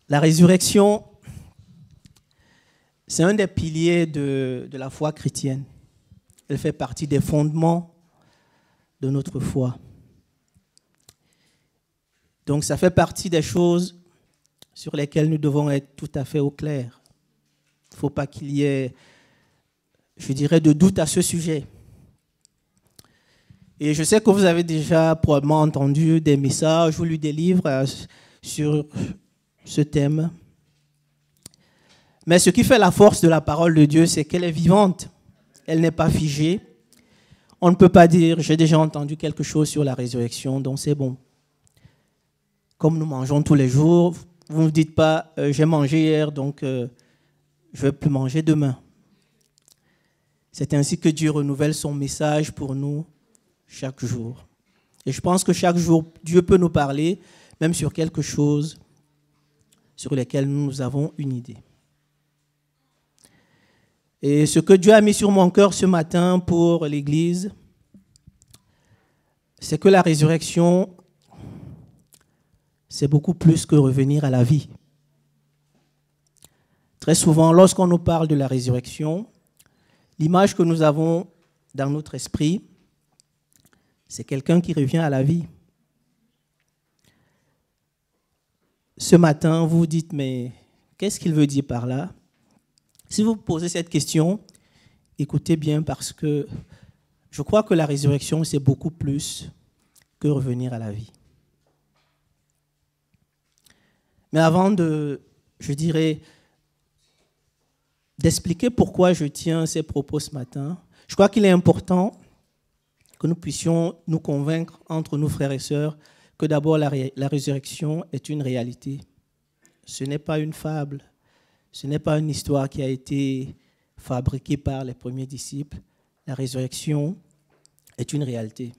La résurrection, c'est un des piliers de la foi chrétienne. Elle fait partie des fondements de notre foi. Donc ça fait partie des choses sur lesquelles nous devons être tout à fait au clair. Il ne faut pas qu'il y ait, je dirais, de doute à ce sujet. Et je sais que vous avez déjà probablement entendu des messages ou lu des livres sur ce thème. Mais ce qui fait la force de la parole de Dieu, c'est qu'elle est vivante. Elle n'est pas figée. On ne peut pas dire, j'ai déjà entendu quelque chose sur la résurrection, donc c'est bon. Comme nous mangeons tous les jours, vous ne dites pas, j'ai mangé hier, donc je ne vais plus manger demain. C'est ainsi que Dieu renouvelle son message pour nous chaque jour. Et je pense que chaque jour, Dieu peut nous parler, même sur quelque chose sur lequel nous avons une idée. Et ce que Dieu a mis sur mon cœur ce matin pour l'Église, c'est que la résurrection, c'est beaucoup plus que revenir à la vie. Très souvent, lorsqu'on nous parle de la résurrection, l'image que nous avons dans notre esprit, c'est quelqu'un qui revient à la vie. Ce matin, vous vous dites, mais qu'est-ce qu'il veut dire par là? Si vous posez cette question, écoutez bien parce que je crois que la résurrection, c'est beaucoup plus que revenir à la vie. Mais avant d'expliquer pourquoi je tiens ces propos ce matin, je crois qu'il est important que nous puissions nous convaincre entre nous, frères et sœurs, que d'abord la résurrection est une réalité. Ce n'est pas une fable. Ce n'est pas une histoire qui a été fabriquée par les premiers disciples. La résurrection est une réalité.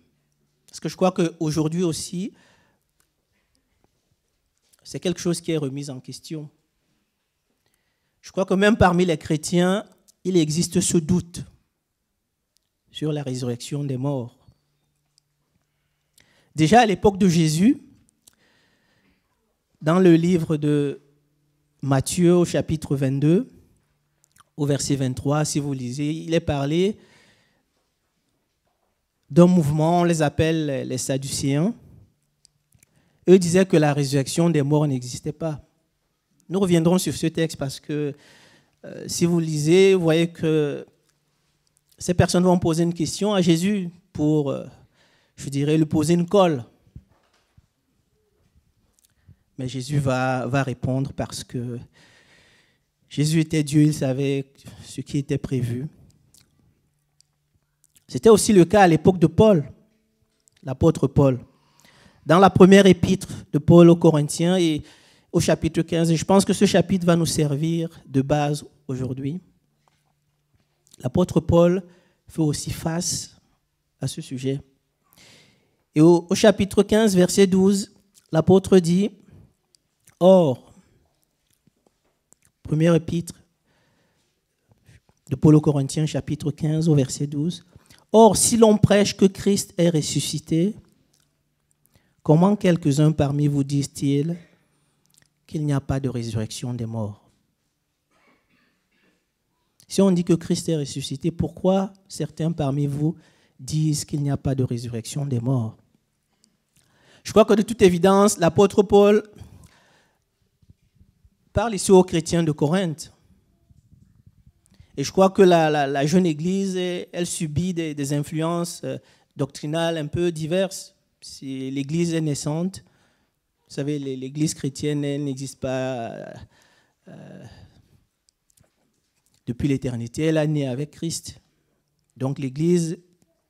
Parce que je crois qu'aujourd'hui aussi, c'est quelque chose qui est remis en question. Je crois que même parmi les chrétiens, il existe ce doute sur la résurrection des morts. Déjà à l'époque de Jésus, dans le livre de Matthieu au chapitre 22, au verset 23, si vous lisez, il est parlé d'un mouvement, on les appelle les Sadducéens. Eux disaient que la résurrection des morts n'existait pas. Nous reviendrons sur ce texte parce que si vous lisez, vous voyez que ces personnes vont poser une question à Jésus pour, je dirais, lui poser une colle. Mais Jésus va répondre parce que Jésus était Dieu, il savait ce qui était prévu. C'était aussi le cas à l'époque de Paul, l'apôtre Paul. Dans la première épître de Paul aux Corinthiens et au chapitre 15, et je pense que ce chapitre va nous servir de base aujourd'hui, l'apôtre Paul fait aussi face à ce sujet. Et au chapitre 15, verset 12, l'apôtre dit: Or, première épître de Paul aux Corinthiens, chapitre 15, au verset 12. Or, si l'on prêche que Christ est ressuscité, comment quelques-uns parmi vous disent-ils qu'il n'y a pas de résurrection des morts? Si on dit que Christ est ressuscité, pourquoi certains parmi vous disent qu'il n'y a pas de résurrection des morts? Je crois que de toute évidence, l'apôtre Paul parle ici aux chrétiens de Corinthe. Et je crois que la jeune Église, elle subit des influences doctrinales un peu diverses. Si l'Église est naissante, vous savez, l'Église chrétienne, elle n'existe pas depuis l'éternité. Elle est née avec Christ. Donc l'Église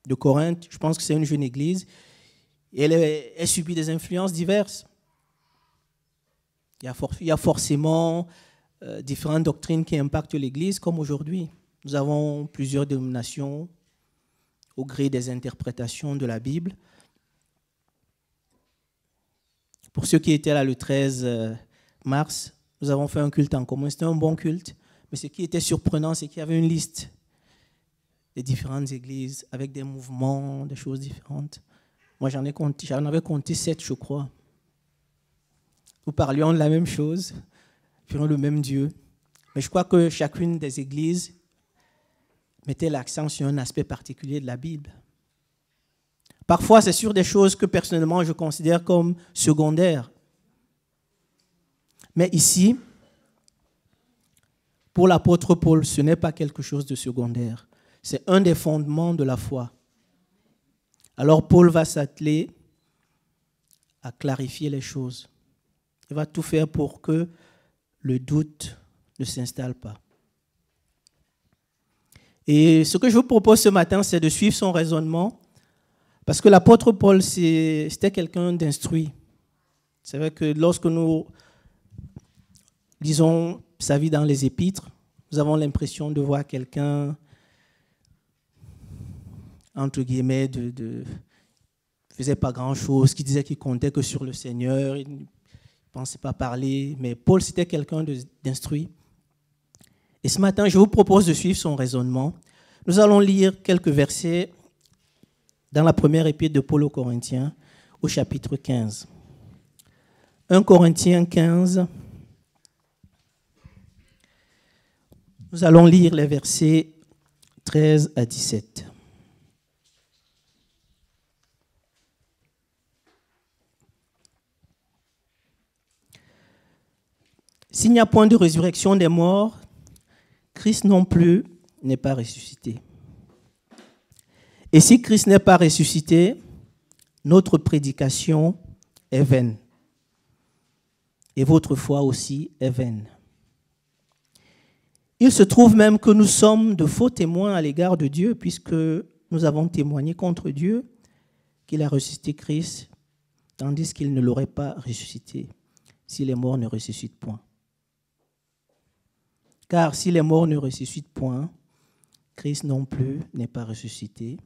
de Corinthe, je pense que c'est une jeune Église, et elle subit des influences diverses. Il y a forcément différentes doctrines qui impactent l'Église, comme aujourd'hui. Nous avons plusieurs dénominations au gré des interprétations de la Bible. Pour ceux qui étaient là le 13 mars, nous avons fait un culte en commun. C'était un bon culte. Mais ce qui était surprenant, c'est qu'il y avait une liste des différentes églises avec des mouvements, des choses différentes. Moi, j'en avais compté 7, je crois. Nous parlions de la même chose, prions le même Dieu. Mais je crois que chacune des églises mettait l'accent sur un aspect particulier de la Bible. Parfois, c'est sur des choses que personnellement je considère comme secondaires. Mais ici, pour l'apôtre Paul, ce n'est pas quelque chose de secondaire. C'est un des fondements de la foi. Alors Paul va s'atteler à clarifier les choses. Il va tout faire pour que le doute ne s'installe pas. Et ce que je vous propose ce matin, c'est de suivre son raisonnement, parce que l'apôtre Paul, c'était quelqu'un d'instruit. C'est vrai que lorsque nous lisons sa vie dans les épîtres, nous avons l'impression de voir quelqu'un, entre guillemets, ne faisait pas grand-chose, qui disait qu'il comptait que sur le Seigneur, il ne pensait pas parler. Mais Paul, c'était quelqu'un d'instruit. Et ce matin, je vous propose de suivre son raisonnement. Nous allons lire quelques versets dans la première épître de Paul aux Corinthiens, au chapitre 15. 1 Corinthiens 15. Nous allons lire les versets 13 à 17. S'il n'y a point de résurrection des morts, Christ non plus n'est pas ressuscité. Et si Christ n'est pas ressuscité, notre prédication est vaine. Et votre foi aussi est vaine. Il se trouve même que nous sommes de faux témoins à l'égard de Dieu, puisque nous avons témoigné contre Dieu qu'il a ressuscité Christ, tandis qu'il ne l'aurait pas ressuscité, si les morts ne ressuscitent point. Car si les morts ne ressuscitent point, Christ non plus n'est pas ressuscité.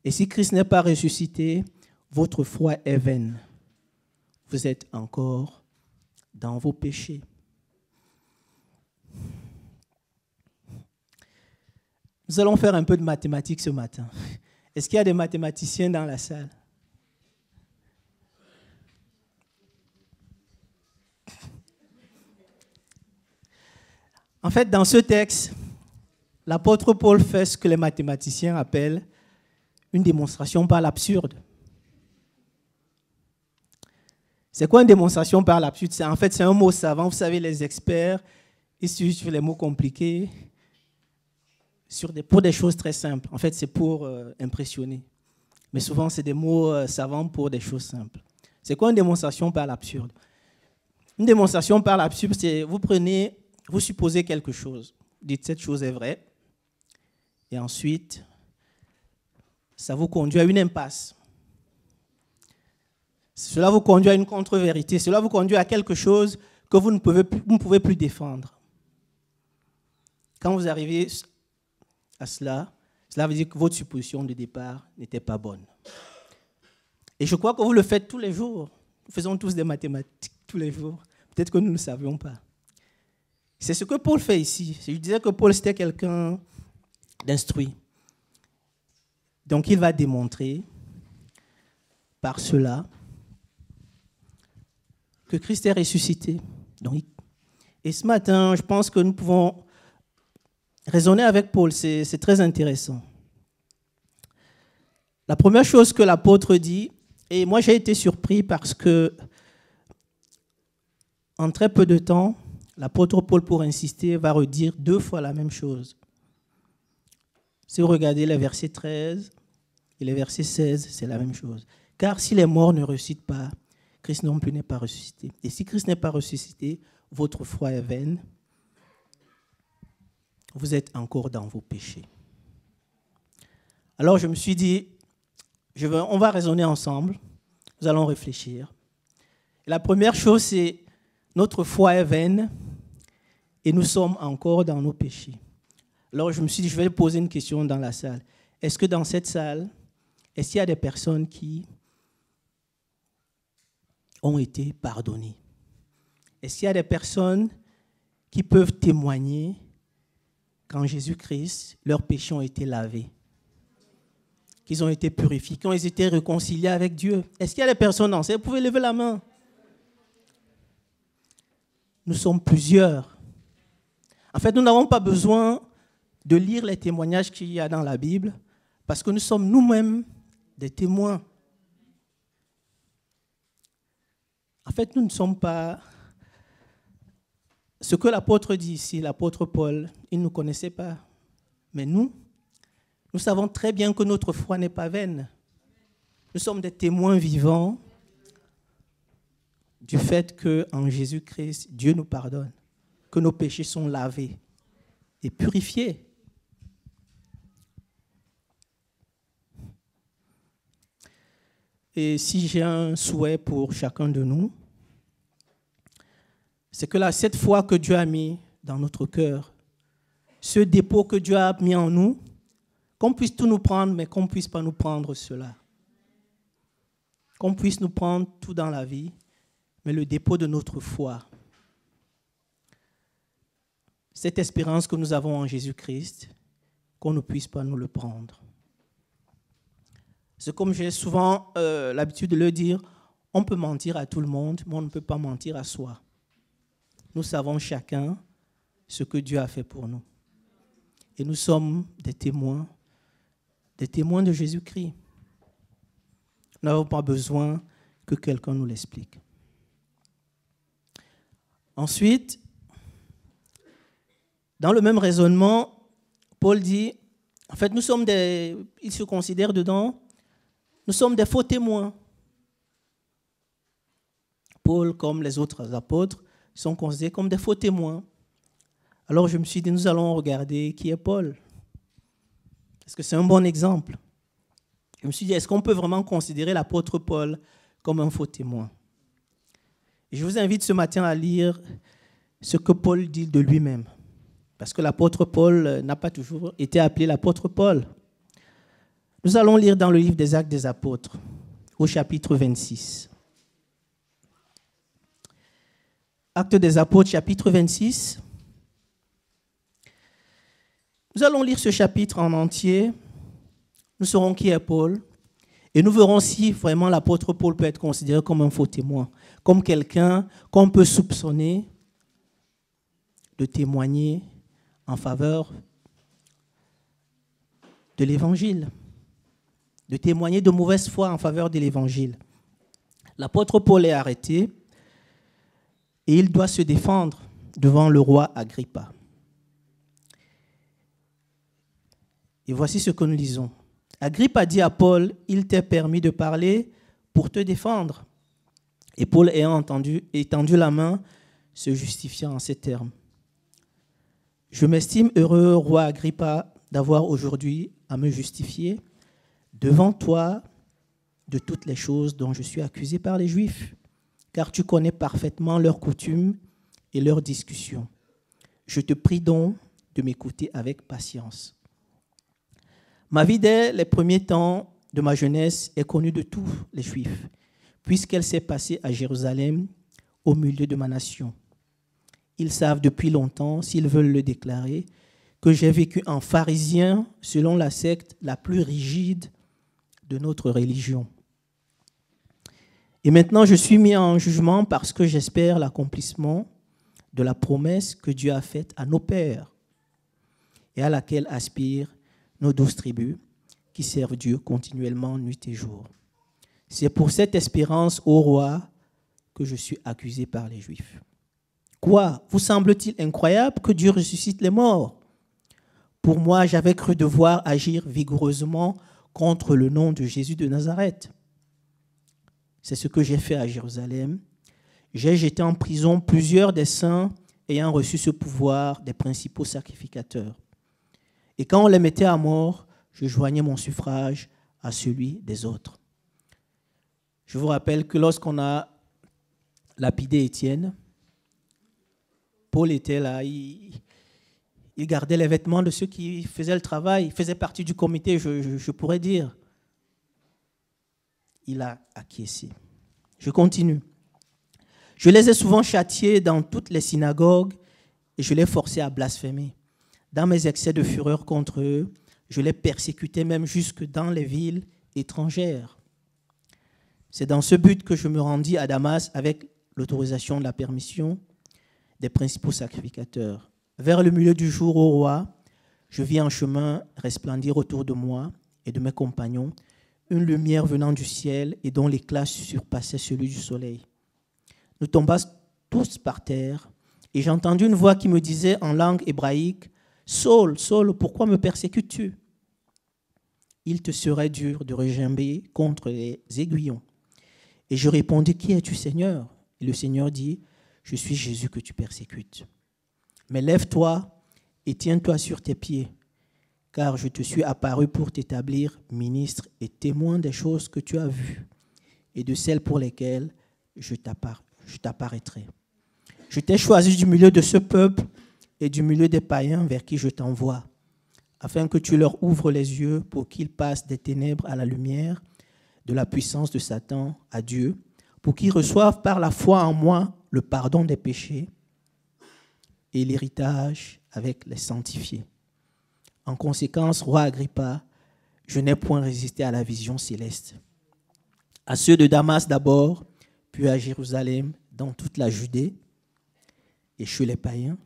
Et si Christ n'est pas ressuscité, votre foi est vaine. Vous êtes encore dans vos péchés. Nous allons faire un peu de mathématiques ce matin. Est-ce qu'il y a des mathématiciens dans la salle? En fait, dans ce texte, l'apôtre Paul fait ce que les mathématiciens appellent une démonstration par l'absurde. C'est quoi une démonstration par l'absurde? En fait, c'est un mot savant. Vous savez, les experts, ils utilisent les mots compliqués pour des choses très simples. En fait, c'est pour impressionner. Mais souvent, c'est des mots savants pour des choses simples. C'est quoi une démonstration par l'absurde? Une démonstration par l'absurde, c'est vous supposez quelque chose. Vous dites cette chose est vraie. Et ensuite, ça vous conduit à une impasse. Cela vous conduit à une contre-vérité. Cela vous conduit à quelque chose que vous ne pouvez plus défendre. Quand vous arrivez à cela veut dire que votre supposition de départ n'était pas bonne. Et je crois que vous le faites tous les jours. Nous faisons tous des mathématiques tous les jours. Peut-être que nous ne le savions pas. C'est ce que Paul fait ici. Je disais que Paul, c'était quelqu'un d'instruit. Donc, il va démontrer par cela que Christ est ressuscité. Et ce matin, je pense que nous pouvons raisonner avec Paul. C'est très intéressant. La première chose que l'apôtre dit, et moi j'ai été surpris parce que en très peu de temps, l'apôtre Paul, pour insister, va redire 2 fois la même chose. Si vous regardez les versets 13 et les versets 16, c'est la même chose. Car si les morts ne ressuscitent pas, Christ non plus n'est pas ressuscité. Et si Christ n'est pas ressuscité, votre foi est vaine. Vous êtes encore dans vos péchés. Alors je me suis dit, on va raisonner ensemble. Nous allons réfléchir. Et la première chose, c'est notre foi est vaine et nous sommes encore dans nos péchés. Alors je me suis dit, je vais poser une question dans la salle. Est-ce que dans cette salle, est-ce qu'il y a des personnes qui ont été pardonnées? Est-ce qu'il y a des personnes qui peuvent témoigner qu'en Jésus-Christ, leurs péchés ont été lavés, qu'ils ont été purifiés, qu'ils ont été réconciliés avec Dieu? Est-ce qu'il y a des personnes dans ça? Vous pouvez lever la main. Nous sommes plusieurs En fait, nous n'avons pas besoin de lire les témoignages qu'il y a dans la Bible, parce que nous sommes nous-mêmes des témoins. En fait, nous ne sommes pas... Ce que l'apôtre dit ici, l'apôtre Paul, il ne nous connaissait pas. Mais nous savons très bien que notre foi n'est pas vaine. Nous sommes des témoins vivants du fait qu'en Jésus-Christ, Dieu nous pardonne, que nos péchés sont lavés et purifiés. Et si j'ai un souhait pour chacun de nous, c'est que cette foi que Dieu a mis dans notre cœur, ce dépôt que Dieu a mis en nous, qu'on puisse tout nous prendre, mais qu'on ne puisse pas nous prendre cela. Qu'on puisse nous prendre tout dans la vie, mais le dépôt de notre foi. Cette espérance que nous avons en Jésus-Christ, qu'on ne puisse pas nous le prendre. C'est comme j'ai souvent l'habitude de le dire, on peut mentir à tout le monde, mais on ne peut pas mentir à soi. Nous savons chacun ce que Dieu a fait pour nous. Et nous sommes des témoins de Jésus-Christ. Nous n'avons pas besoin que quelqu'un nous l'explique. Ensuite, dans le même raisonnement, Paul dit, en fait, il se considère dedans, nous sommes des faux témoins. Paul, comme les autres apôtres, sont considérés comme des faux témoins. Alors je me suis dit, nous allons regarder qui est Paul. Est-ce que c'est un bon exemple? Je me suis dit, est-ce qu'on peut vraiment considérer l'apôtre Paul comme un faux témoin? Et je vous invite ce matin à lire ce que Paul dit de lui-même. Parce que l'apôtre Paul n'a pas toujours été appelé l'apôtre Paul. Nous allons lire dans le livre des Actes des Apôtres, au chapitre 26. Actes des Apôtres, chapitre 26. Nous allons lire ce chapitre en entier. Nous saurons qui est Paul. Et nous verrons si vraiment l'apôtre Paul peut être considéré comme un faux témoin, comme quelqu'un qu'on peut soupçonner de témoigner en faveur de l'Évangile, de témoigner de mauvaise foi en faveur de l'Évangile. L'apôtre Paul est arrêté et il doit se défendre devant le roi Agrippa. Et voici ce que nous lisons. Agrippa dit à Paul, « Il t'est permis de parler pour te défendre. » Et Paul, ayant étendu la main, se justifiant en ces termes. « Je m'estime heureux, roi Agrippa, d'avoir aujourd'hui à me justifier devant toi de toutes les choses dont je suis accusé par les Juifs, car tu connais parfaitement leurs coutumes et leurs discussions. Je te prie donc de m'écouter avec patience. Ma vie dès les premiers temps de ma jeunesse est connue de tous les Juifs, puisqu'elle s'est passée à Jérusalem, au milieu de ma nation. Ils savent depuis longtemps, s'ils veulent le déclarer, que j'ai vécu en pharisien selon la secte la plus rigide de notre religion. Et maintenant, je suis mis en jugement parce que j'espère l'accomplissement de la promesse que Dieu a faite à nos pères et à laquelle aspirent nos 12 tribus qui servent Dieu continuellement nuit et jour. C'est pour cette espérance, ô roi, que je suis accusé par les Juifs. Quoi? Vous semble-t-il incroyable que Dieu ressuscite les morts? Pour moi, j'avais cru devoir agir vigoureusement contre le nom de Jésus de Nazareth. C'est ce que j'ai fait à Jérusalem. J'ai jeté en prison plusieurs des saints ayant reçu ce pouvoir des principaux sacrificateurs. Et quand on les mettait à mort, je joignais mon suffrage à celui des autres. Je vous rappelle que lorsqu'on a lapidé Étienne, Paul était là, il gardait les vêtements de ceux qui faisaient le travail, il faisait partie du comité, je pourrais dire. Il a acquiescé. Je continue. Je les ai souvent châtiés dans toutes les synagogues et je les forçais à blasphémer. Dans mes excès de fureur contre eux, je les persécutais même jusque dans les villes étrangères. C'est dans ce but que je me rendis à Damas avec l'autorisation de la permission des principaux sacrificateurs. Vers le milieu du jour, ô roi, je vis en chemin resplendir autour de moi et de mes compagnons une lumière venant du ciel et dont l'éclat surpassait celui du soleil. Nous tombâmes tous par terre et j'ai entendu une voix qui me disait en langue hébraïque, « Saul, Saul, pourquoi me persécutes-tu » Il te serait dur de regimber contre les aiguillons. Et je répondis, « Qui es-tu, Seigneur » Et le Seigneur dit, « Je suis Jésus que tu persécutes. Mais lève-toi et tiens-toi sur tes pieds, car je te suis apparu pour t'établir ministre et témoin des choses que tu as vues et de celles pour lesquelles je t'apparaîtrai. Je t'ai choisi du milieu de ce peuple et du milieu des païens vers qui je t'envoie, afin que tu leur ouvres les yeux pour qu'ils passent des ténèbres à la lumière, de la puissance de Satan à Dieu, pour qu'ils reçoivent par la foi en moi le pardon des péchés et l'héritage avec les sanctifiés. En conséquence, roi Agrippa, je n'ai point résisté à la vision céleste. À ceux de Damas d'abord, puis à Jérusalem, dans toute la Judée et chez les païens,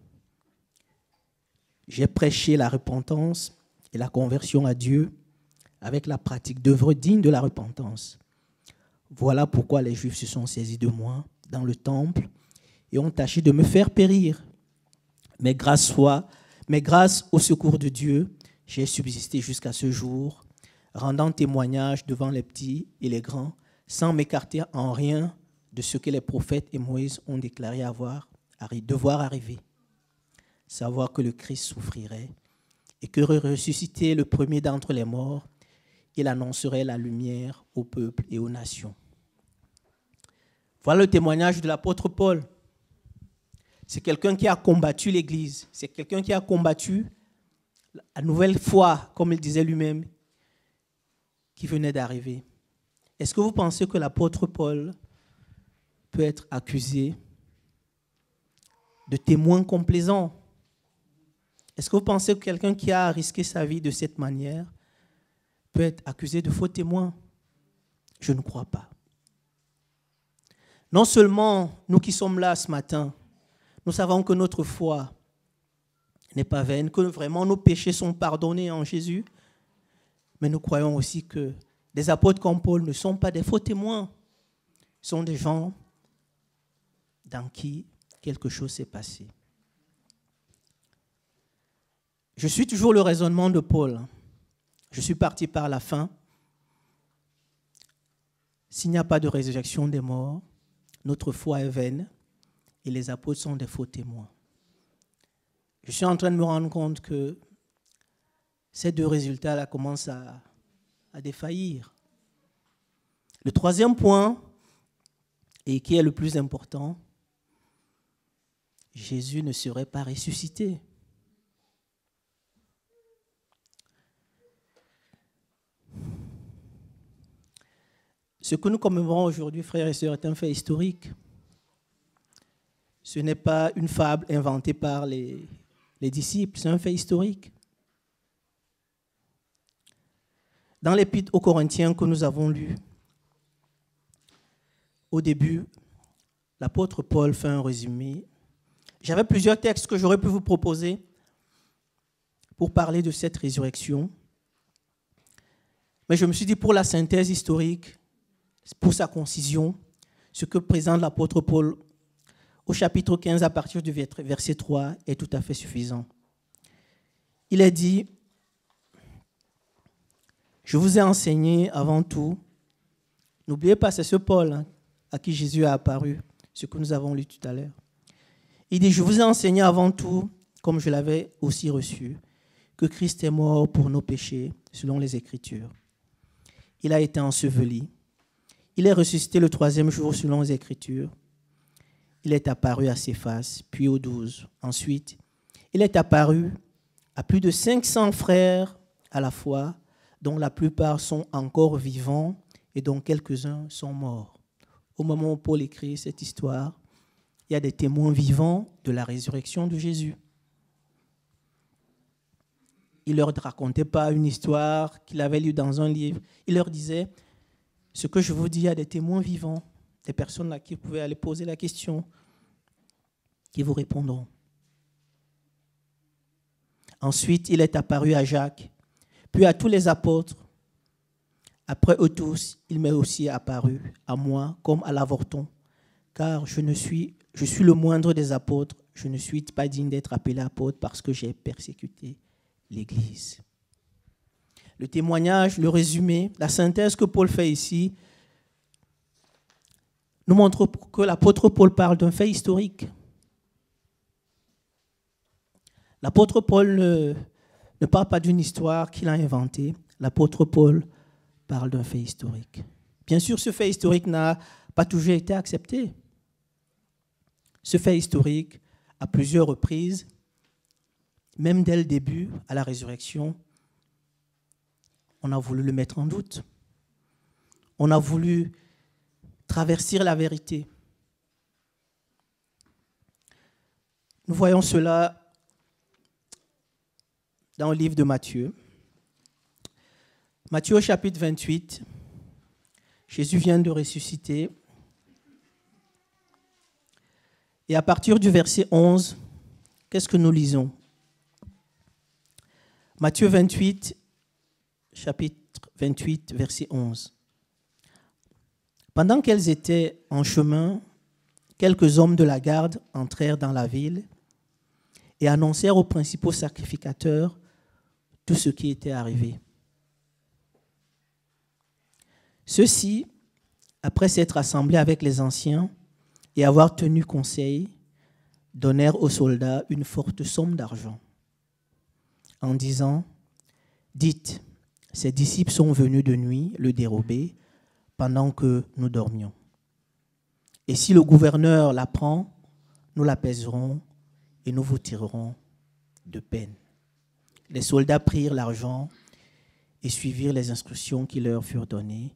j'ai prêché la repentance et la conversion à Dieu avec la pratique d'œuvres dignes de la repentance. Voilà pourquoi les Juifs se sont saisis de moi dans le temple et ont tâché de me faire périr. Mais grâce au secours de Dieu, j'ai subsisté jusqu'à ce jour, rendant témoignage devant les petits et les grands, sans m'écarter en rien de ce que les prophètes et Moïse ont déclaré devoir arriver. Savoir que le Christ souffrirait et que ressuscité le premier d'entre les morts, il annoncerait la lumière au peuple et aux nations. Voilà le témoignage de l'apôtre Paul. C'est quelqu'un qui a combattu l'Église. C'est quelqu'un qui a combattu la nouvelle foi, comme il disait lui-même, qui venait d'arriver. Est-ce que vous pensez que l'apôtre Paul peut être accusé de témoin complaisant? Est-ce que vous pensez que quelqu'un qui a risqué sa vie de cette manière peut être accusé de faux témoin? Je ne crois pas. Non seulement nous qui sommes là ce matin, nous savons que notre foi n'est pas vaine, que vraiment nos péchés sont pardonnés en Jésus, mais nous croyons aussi que des apôtres comme Paul ne sont pas des faux témoins, sont des gens dans qui quelque chose s'est passé. Je suis toujours le raisonnement de Paul. Je suis parti par la fin. S'il n'y a pas de résurrection des morts, notre foi est vaine et les apôtres sont des faux témoins. Je suis en train de me rendre compte que ces deux résultats-là commencent à défaillir. Le troisième point, et qui est le plus important, Jésus ne serait pas ressuscité. Ce que nous commémorons aujourd'hui, frères et sœurs, est un fait historique. Ce n'est pas une fable inventée par les disciples, c'est un fait historique. Dans l'Épître aux Corinthiens que nous avons lu, au début, l'apôtre Paul fait un résumé. J'avais plusieurs textes que j'aurais pu vous proposer pour parler de cette résurrection. Mais je me suis dit, pour la synthèse historique, pour sa concision, ce que présente l'apôtre Paul au chapitre 15 à partir du verset 3 est tout à fait suffisant. Il est dit, « Je vous ai enseigné avant tout », n'oubliez pas, c'est ce Paul à qui Jésus a apparu, ce que nous avons lu tout à l'heure. Il dit, « Je vous ai enseigné avant tout, comme je l'avais aussi reçu, que Christ est mort pour nos péchés, selon les Écritures. Il a été enseveli. Il est ressuscité le troisième jour, selon les Écritures. Il est apparu à Céphas, puis aux 12. Ensuite, il est apparu à plus de 500 frères à la fois, dont la plupart sont encore vivants et dont quelques-uns sont morts. » Au moment où Paul écrit cette histoire, il y a des témoins vivants de la résurrection de Jésus. Il ne leur racontait pas une histoire qu'il avait lue dans un livre. Il leur disait, ce que je vous dis, il y a des témoins vivants, des personnes à qui vous pouvez aller poser la question, qui vous répondront. Ensuite, il est apparu à Jacques, puis à tous les apôtres. Après eux tous, il m'est aussi apparu à moi comme à l'avorton, car je suis le moindre des apôtres. Je ne suis pas digne d'être appelé apôtre parce que j'ai persécuté l'Église. Le témoignage, le résumé, la synthèse que Paul fait ici nous montre que l'apôtre Paul parle d'un fait historique. L'apôtre Paul ne parle pas d'une histoire qu'il a inventée. L'apôtre Paul parle d'un fait historique. Bien sûr, ce fait historique n'a pas toujours été accepté. Ce fait historique, à plusieurs reprises, même dès le début, à la résurrection, on a voulu le mettre en doute. On a voulu traverser la vérité. Nous voyons cela dans le livre de Matthieu. Matthieu au chapitre 28, Jésus vient de ressusciter. Et à partir du verset 11, qu'est-ce que nous lisons? Matthieu 28, chapitre 28, verset 11. Pendant qu'elles étaient en chemin, quelques hommes de la garde entrèrent dans la ville et annoncèrent aux principaux sacrificateurs tout ce qui était arrivé. Ceux-ci, après s'être assemblés avec les anciens et avoir tenu conseil, donnèrent aux soldats une forte somme d'argent, en disant : « Dites, ces disciples sont venus de nuit le dérober pendant que nous dormions. Et si le gouverneur l'apprend, nous l'apaiserons et nous vous tirerons de peine. » Les soldats prirent l'argent et suivirent les instructions qui leur furent données.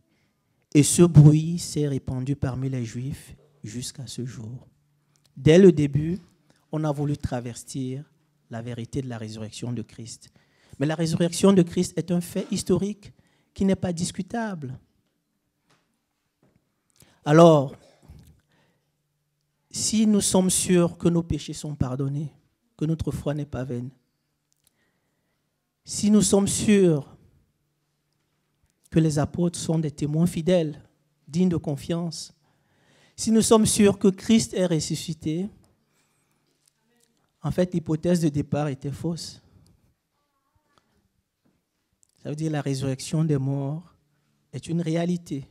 Et ce bruit s'est répandu parmi les Juifs jusqu'à ce jour. Dès le début, on a voulu travestir la vérité de la résurrection de Christ. Mais la résurrection de Christ est un fait historique qui n'est pas discutable. Alors, si nous sommes sûrs que nos péchés sont pardonnés, que notre foi n'est pas vaine, si nous sommes sûrs que les apôtres sont des témoins fidèles, dignes de confiance, si nous sommes sûrs que Christ est ressuscité, en fait, l'hypothèse de départ était fausse. Ça veut dire que la résurrection des morts est une réalité.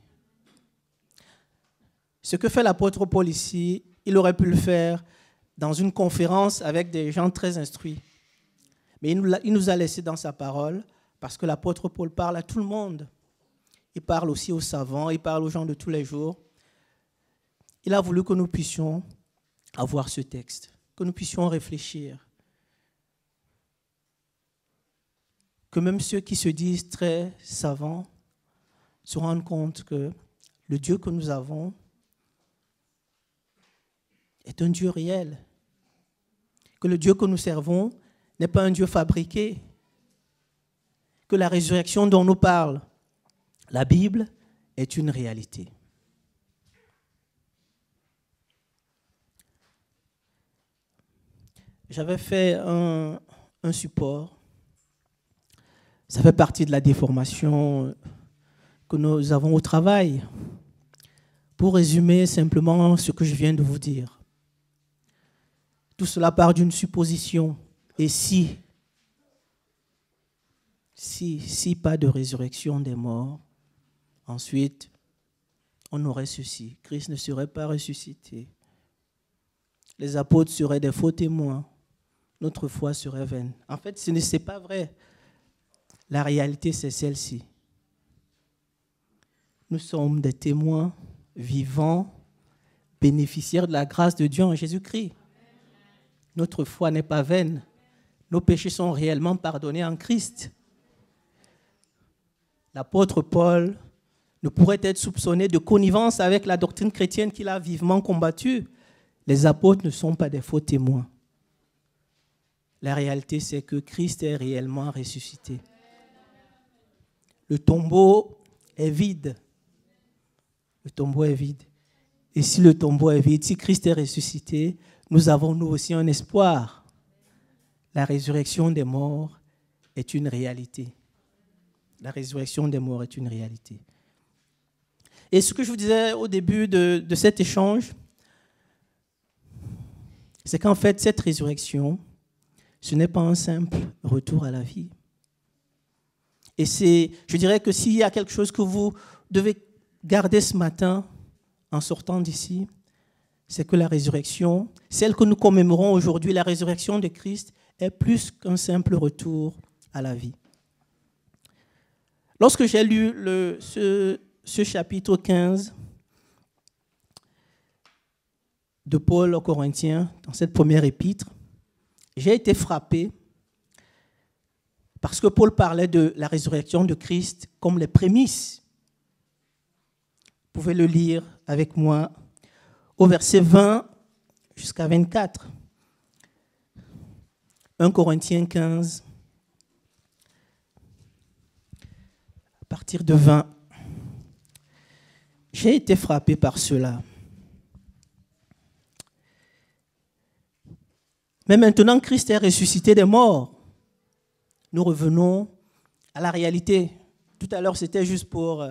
Ce que fait l'apôtre Paul ici, il aurait pu le faire dans une conférence avec des gens très instruits. Mais il nous a laissé dans sa parole parce que l'apôtre Paul parle à tout le monde. Il parle aussi aux savants, il parle aux gens de tous les jours. Il a voulu que nous puissions avoir ce texte, que nous puissions réfléchir. Que même ceux qui se disent très savants se rendent compte que le Dieu que nous avons est un Dieu réel. Que le Dieu que nous servons n'est pas un Dieu fabriqué. Que la résurrection dont nous parle la Bible est une réalité. J'avais fait un support. Ça fait partie de la déformation que nous avons au travail. Pour résumer simplement ce que je viens de vous dire. Tout cela part d'une supposition. Et si pas de résurrection des morts, ensuite, on aurait ceci. Christ ne serait pas ressuscité. Les apôtres seraient des faux témoins. Notre foi serait vaine. En fait, ce n'est pas vrai. La réalité, c'est celle-ci. Nous sommes des témoins vivants, bénéficiaires de la grâce de Dieu en Jésus-Christ. Notre foi n'est pas vaine. Nos péchés sont réellement pardonnés en Christ. L'apôtre Paul ne pourrait être soupçonné de connivence avec la doctrine chrétienne qu'il a vivement combattue. Les apôtres ne sont pas des faux témoins. La réalité, c'est que Christ est réellement ressuscité. Le tombeau est vide. Le tombeau est vide. Et si le tombeau est vide, si Christ est ressuscité, nous avons nous aussi un espoir. La résurrection des morts est une réalité. La résurrection des morts est une réalité. Et ce que je vous disais au début de cet échange, c'est qu'en fait, cette résurrection, ce n'est pas un simple retour à la vie. Et je dirais que s'il y a quelque chose que vous devez garder ce matin en sortant d'ici, c'est que la résurrection, celle que nous commémorons aujourd'hui, la résurrection de Christ, est plus qu'un simple retour à la vie. Lorsque j'ai lu ce chapitre 15 de Paul aux Corinthiens, dans cette première épître, j'ai été frappé parce que Paul parlait de la résurrection de Christ comme les prémices. Vous pouvez le lire avec moi au verset 20 jusqu'à 24. 1 Corinthiens 15, à partir de 20. J'ai été frappé par cela. Mais maintenant, Christ est ressuscité des morts. Nous revenons à la réalité. Tout à l'heure, c'était juste pour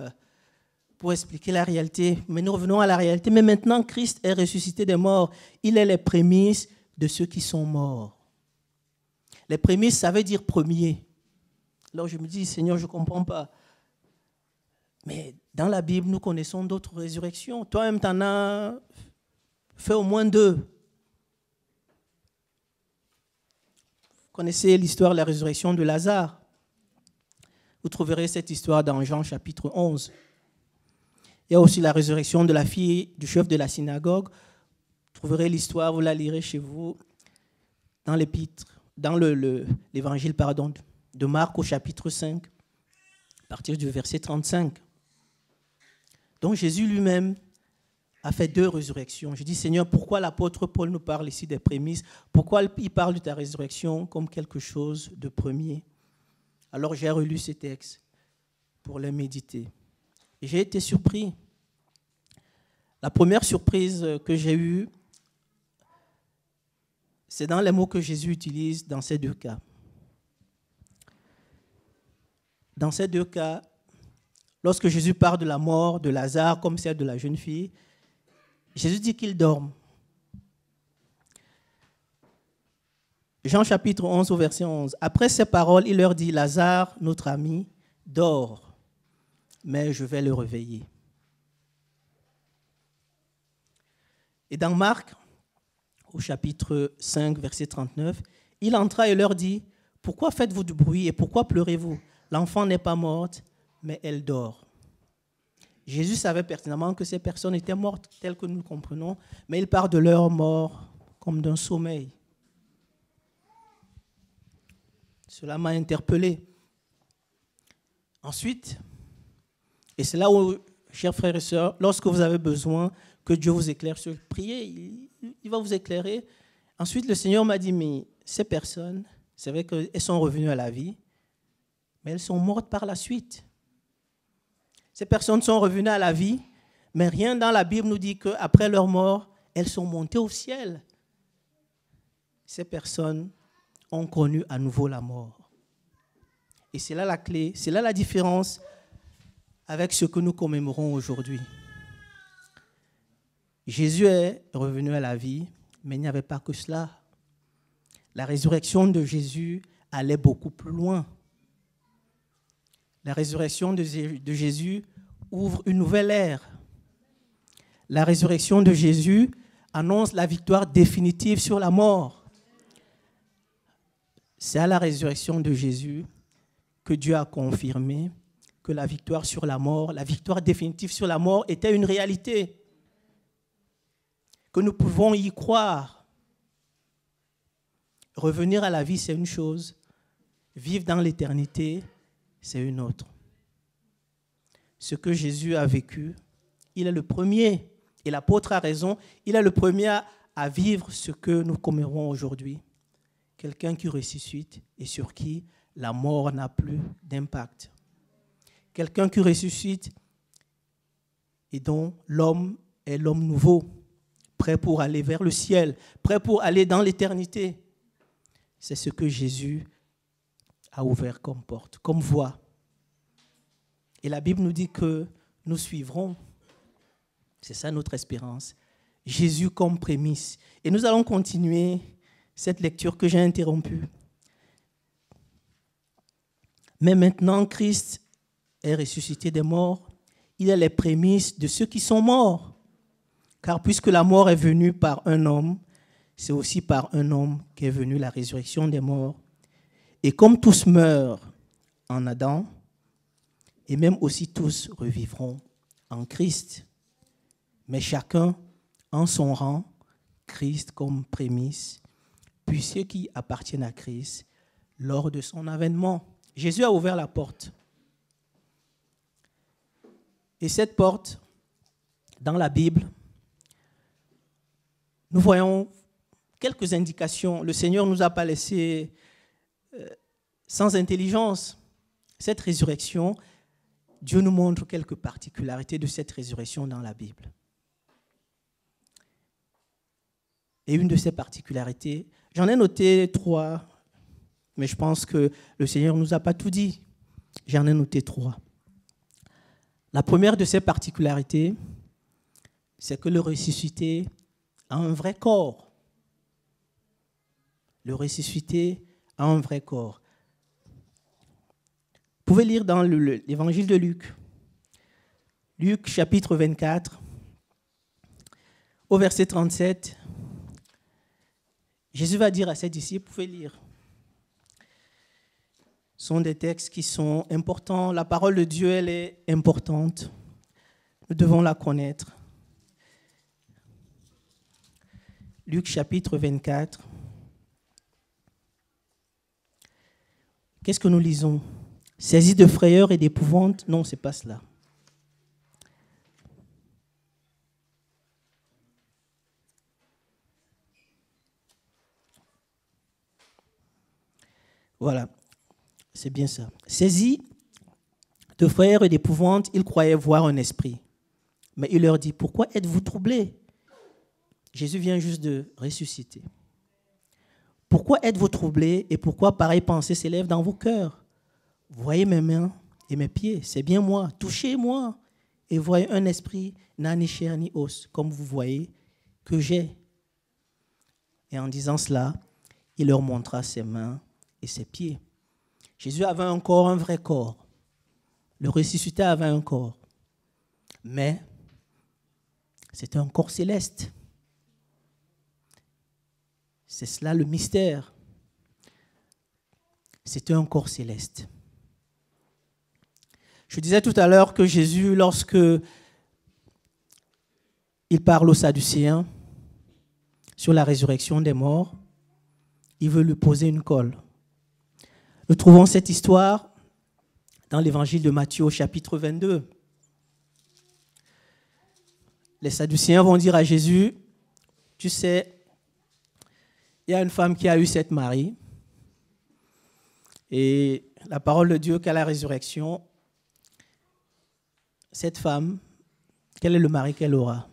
expliquer la réalité. Mais nous revenons à la réalité. Mais maintenant, Christ est ressuscité des morts. Il est les prémices de ceux qui sont morts. Les prémices, ça veut dire premier. Alors je me dis, Seigneur, je ne comprends pas. Mais dans la Bible, nous connaissons d'autres résurrections. Toi-même, tu en as fait au moins 2. Vous connaissez l'histoire de la résurrection de Lazare. Vous trouverez cette histoire dans Jean chapitre 11. Il y a aussi la résurrection de la fille du chef de la synagogue. Vous trouverez l'histoire, vous la lirez chez vous, dans l'épître, dans l'évangile de Marc au chapitre 5, à partir du verset 35. Donc Jésus lui-même a fait 2 résurrections. Je dis, Seigneur, pourquoi l'apôtre Paul nous parle ici des prémices? Pourquoi il parle de ta résurrection comme quelque chose de premier? Alors j'ai relu ces textes pour les méditer. Et j'ai été surpris. La première surprise que j'ai eue, c'est dans les mots que Jésus utilise dans ces 2 cas. Dans ces 2 cas, lorsque Jésus parle de la mort de Lazare comme celle de la jeune fille, Jésus dit qu'il dorme. Jean chapitre 11 au verset 11. Après ces paroles, il leur dit, Lazare, notre ami, dort, mais je vais le réveiller. Et dans Marc, au chapitre 5, verset 39, il entra et leur dit, pourquoi faites-vous du bruit et pourquoi pleurez-vous? L'enfant n'est pas morte, mais elle dort. Jésus savait pertinemment que ces personnes étaient mortes, telles que nous le comprenons, mais il parle de leur mort comme d'un sommeil. Cela m'a interpellé. Ensuite, et c'est là où, chers frères et sœurs, lorsque vous avez besoin que Dieu vous éclaire sur prier, il va vous éclairer. Ensuite, le Seigneur m'a dit, mais ces personnes, c'est vrai qu'elles sont revenues à la vie, mais elles sont mortes par la suite. Ces personnes sont revenues à la vie, mais rien dans la Bible nous dit qu'après leur mort, elles sont montées au ciel. Ces personnes ont connu à nouveau la mort. Et c'est là la clé, c'est là la différence avec ce que nous commémorons aujourd'hui. Jésus est revenu à la vie, mais il n'y avait pas que cela. La résurrection de Jésus allait beaucoup plus loin. La résurrection de Jésus ouvre une nouvelle ère. La résurrection de Jésus annonce la victoire définitive sur la mort. C'est à la résurrection de Jésus que Dieu a confirmé que la victoire sur la mort, la victoire définitive sur la mort était une réalité, que nous pouvons y croire. Revenir à la vie, c'est une chose. Vivre dans l'éternité, c'est une autre. Ce que Jésus a vécu, il est le premier, et l'apôtre a raison, il est le premier à vivre ce que nous commémorons aujourd'hui. Quelqu'un qui ressuscite et sur qui la mort n'a plus d'impact. Quelqu'un qui ressuscite et dont l'homme est l'homme nouveau, prêt pour aller vers le ciel, prêt pour aller dans l'éternité. c'est ce que Jésus a ouvert comme porte, comme voie. Et la Bible nous dit que nous suivrons, c'est ça notre espérance, Jésus comme prémisse. Et nous allons continuer cette lecture que j'ai interrompue. Mais maintenant, Christ est ressuscité des morts. Il est les prémices de ceux qui sont morts. Car puisque la mort est venue par un homme, c'est aussi par un homme qu'est venue la résurrection des morts. Et comme tous meurent en Adam, et même aussi tous revivront en Christ. Mais chacun en son rang, Christ comme prémisse, puis ceux qui appartiennent à Christ lors de son avènement. Jésus a ouvert la porte. Et cette porte, dans la Bible, nous voyons quelques indications. Le Seigneur ne nous a pas laissé sans intelligence. Cette résurrection, Dieu nous montre quelques particularités de cette résurrection dans la Bible. Et une de ces particularités, j'en ai noté 3, mais je pense que le Seigneur ne nous a pas tout dit. J'en ai noté 3. La première de ces particularités, c'est que le ressuscité a un vrai corps. Le ressuscité a un vrai corps. Vous pouvez lire dans l'évangile de Luc. Luc chapitre 24, au verset 37, Jésus va dire à ses disciples, vous pouvez lire. Ce sont des textes qui sont importants. La parole de Dieu, elle est importante. Nous devons la connaître. Luc chapitre 24. Qu'est-ce que nous lisons? Saisis de frayeur et d'épouvante? Non, ce n'est pas cela. Voilà, c'est bien ça. Saisis de frayeur et d'épouvante, ils croyaient voir un esprit. Mais il leur dit, pourquoi êtes-vous troublés? Jésus vient juste de ressusciter. Pourquoi êtes-vous troublés et pourquoi pareille pensée s'élève dans vos cœurs? Voyez mes mains et mes pieds, c'est bien moi. Touchez-moi et voyez un esprit, n'a ni chair ni os, comme vous voyez que j'ai. Et en disant cela, il leur montra ses mains et ses pieds. Jésus avait un corps, un vrai corps. Le ressuscité avait un corps. Mais c'était un corps céleste. C'est cela le mystère. C'était un corps céleste. Je disais tout à l'heure que Jésus, lorsque il parle aux Sadducéens sur la résurrection des morts, il veut lui poser une colle. Nous trouvons cette histoire dans l'évangile de Matthieu au chapitre 22. Les Sadducéens vont dire à Jésus, tu sais, il y a une femme qui a eu 7 maris et la parole de Dieu qu'à la résurrection, cette femme, quel est le mari qu'elle aura?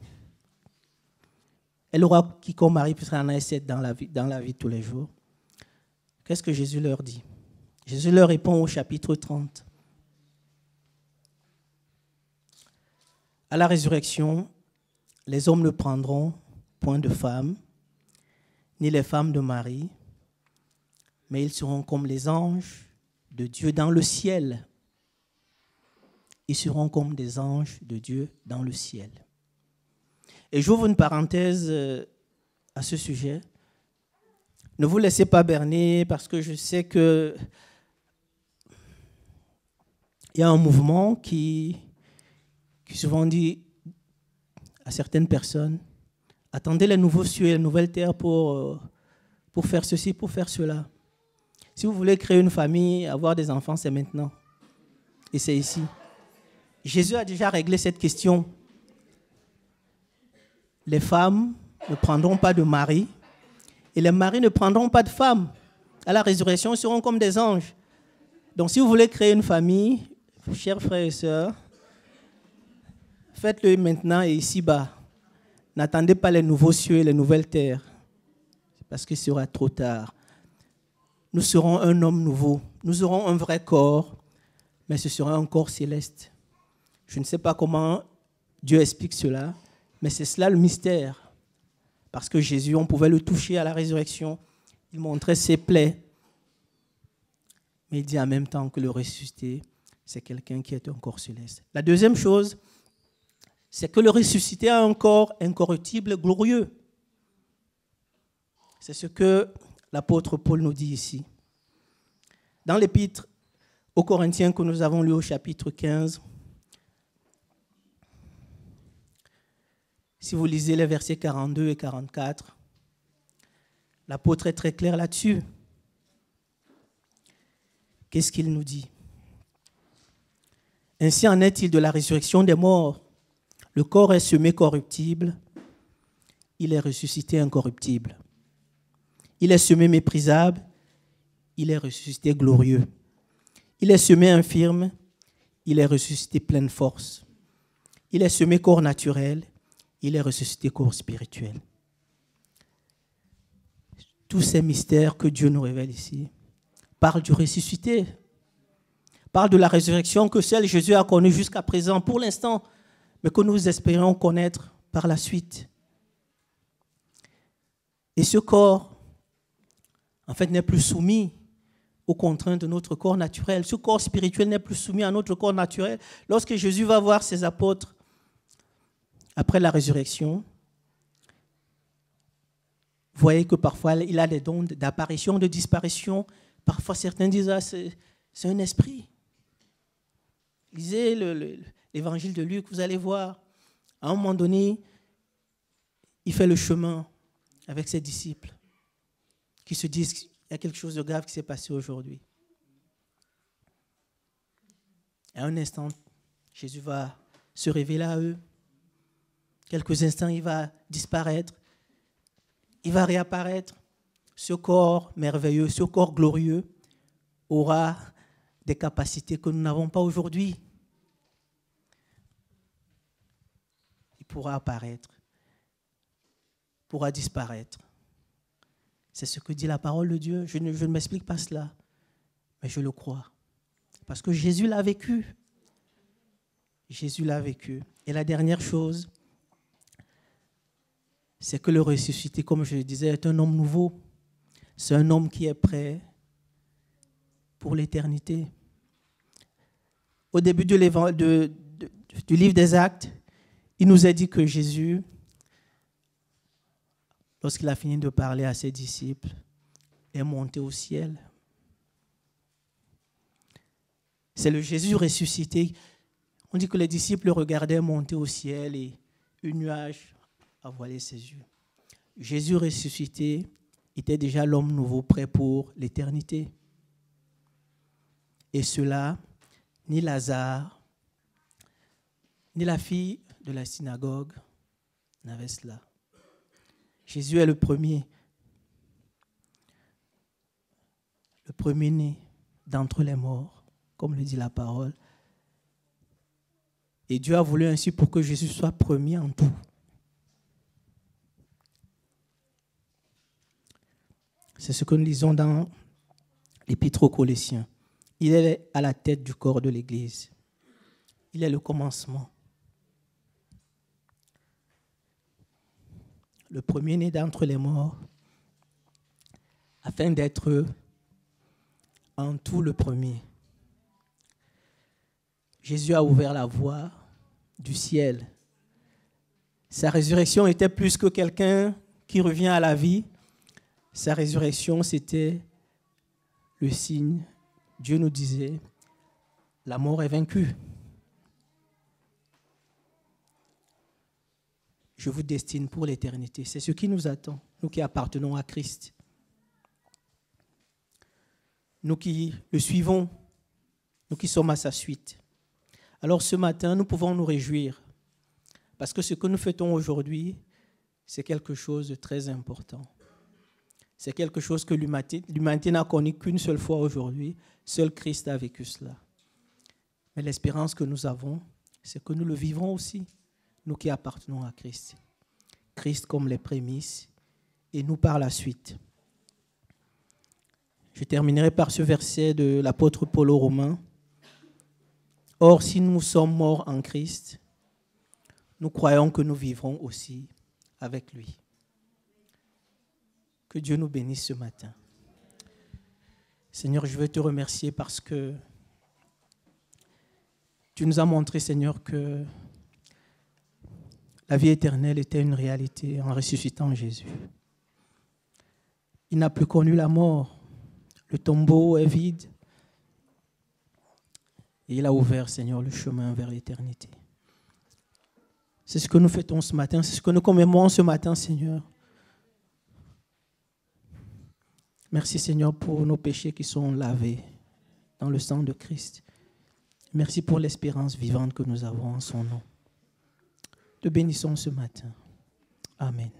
Elle aura qui comme mari puisqu'elle en a 7 dans la vie de tous les jours. Qu'est-ce que Jésus leur dit? Jésus leur répond au chapitre 30. À la résurrection, les hommes ne prendront point de femme, ni les femmes de mari, mais ils seront comme les anges de Dieu dans le ciel. Ils seront comme des anges de Dieu dans le ciel. Et j'ouvre une parenthèse à ce sujet. Ne vous laissez pas berner parce que je sais que il y a un mouvement qui souvent dit à certaines personnes, attendez les nouveaux cieux et les nouvelles terres pour faire ceci, pour faire cela. Si vous voulez créer une famille, avoir des enfants, c'est maintenant. Et c'est ici. Jésus a déjà réglé cette question. Les femmes ne prendront pas de mari et les maris ne prendront pas de femmes. À la résurrection, ils seront comme des anges. Donc si vous voulez créer une famille, chers frères et sœurs, faites-le maintenant et ici-bas. N'attendez pas les nouveaux cieux et les nouvelles terres, parce que ce sera trop tard. nous serons un homme nouveau. Nous aurons un vrai corps, mais ce sera un corps céleste. Je ne sais pas comment Dieu explique cela, mais c'est cela le mystère. Parce que Jésus, on pouvait le toucher à la résurrection. Il montrait ses plaies. Mais il dit en même temps que le ressuscité, c'est quelqu'un qui est un corps céleste. La deuxième chose, c'est que le ressuscité a un corps incorruptible, glorieux. C'est ce que l'apôtre Paul nous dit ici. Dans l'épître aux Corinthiens que nous avons lu au chapitre 15, si vous lisez les versets 42 et 44, l'apôtre est très clair là-dessus. Qu'est-ce qu'il nous dit? Ainsi en est-il de la résurrection des morts. Le corps est semé corruptible, il est ressuscité incorruptible. Il est semé méprisable, il est ressuscité glorieux. Il est semé infirme, il est ressuscité pleine force. Il est semé corps naturel, il est ressuscité corps spirituel. Tous ces mystères que Dieu nous révèle ici parlent du ressuscité, parlent de la résurrection que seul Jésus a connue jusqu'à présent, pour l'instant, mais que nous espérons connaître par la suite. Et ce corps, en fait, n'est plus soumis aux contraintes de notre corps naturel. Ce corps spirituel n'est plus soumis à notre corps naturel. Lorsque Jésus va voir ses apôtres après la résurrection, vous voyez que parfois il a des dons d'apparition, de disparition. Parfois certains disent « c'est un esprit ». Lisez l'évangile de Luc, vous allez voir. À un moment donné, il fait le chemin avec ses disciples qui se disent qu'il y a quelque chose de grave qui s'est passé aujourd'hui. À un instant, Jésus va se révéler à eux. Quelques instants, il va disparaître. Il va réapparaître. Ce corps merveilleux, ce corps glorieux aura des capacités que nous n'avons pas aujourd'hui. Il pourra apparaître, pourra disparaître. C'est ce que dit la parole de Dieu. Je ne m'explique pas cela, mais je le crois. Parce que Jésus l'a vécu. Jésus l'a vécu. Et la dernière chose, c'est que le ressuscité, comme je le disais, est un homme nouveau. C'est un homme qui est prêt pour l'éternité. Au début du livre des Actes, il nous a dit que Jésus, lorsqu'il a fini de parler à ses disciples, est monté au ciel. C'est le Jésus ressuscité. On dit que les disciples le regardaient monter au ciel et un nuage a voilé ses yeux. Jésus ressuscité était déjà l'homme nouveau prêt pour l'éternité. Et cela, ni Lazare, ni la fille de la synagogue n'avaient cela. Jésus est le premier-né d'entre les morts, comme le dit la parole. Et Dieu a voulu ainsi pour que Jésus soit premier en tout. C'est ce que nous lisons dans l'Épître aux Colossiens. Il est à la tête du corps de l'Église. Il est le commencement. Le premier-né d'entre les morts, afin d'être en tout le premier. Jésus a ouvert la voie du ciel. Sa résurrection était plus que quelqu'un qui revient à la vie. Sa résurrection, c'était le signe. Dieu nous disait, la mort est vaincue. Je vous destine pour l'éternité. C'est ce qui nous attend, nous qui appartenons à Christ. Nous qui le suivons, nous qui sommes à sa suite. Alors ce matin, nous pouvons nous réjouir parce que ce que nous fêtons aujourd'hui, c'est quelque chose de très important. C'est quelque chose que l'humanité n'a connu qu'une seule fois aujourd'hui. Seul Christ a vécu cela. Mais l'espérance que nous avons, c'est que nous le vivrons aussi, nous qui appartenons à Christ. Christ comme les prémices et nous par la suite. Je terminerai par ce verset de l'apôtre Paul aux Romains. Or, si nous sommes morts en Christ, nous croyons que nous vivrons aussi avec lui. Que Dieu nous bénisse ce matin. Seigneur, je veux te remercier parce que tu nous as montré, Seigneur, que la vie éternelle était une réalité en ressuscitant Jésus. Il n'a plus connu la mort. Le tombeau est vide. Et il a ouvert, Seigneur, le chemin vers l'éternité. C'est ce que nous fêtons ce matin, c'est ce que nous commémorons ce matin, Seigneur. Merci, Seigneur, pour nos péchés qui sont lavés dans le sang de Christ. Merci pour l'espérance vivante que nous avons en son nom. Te bénissons ce matin. Amen.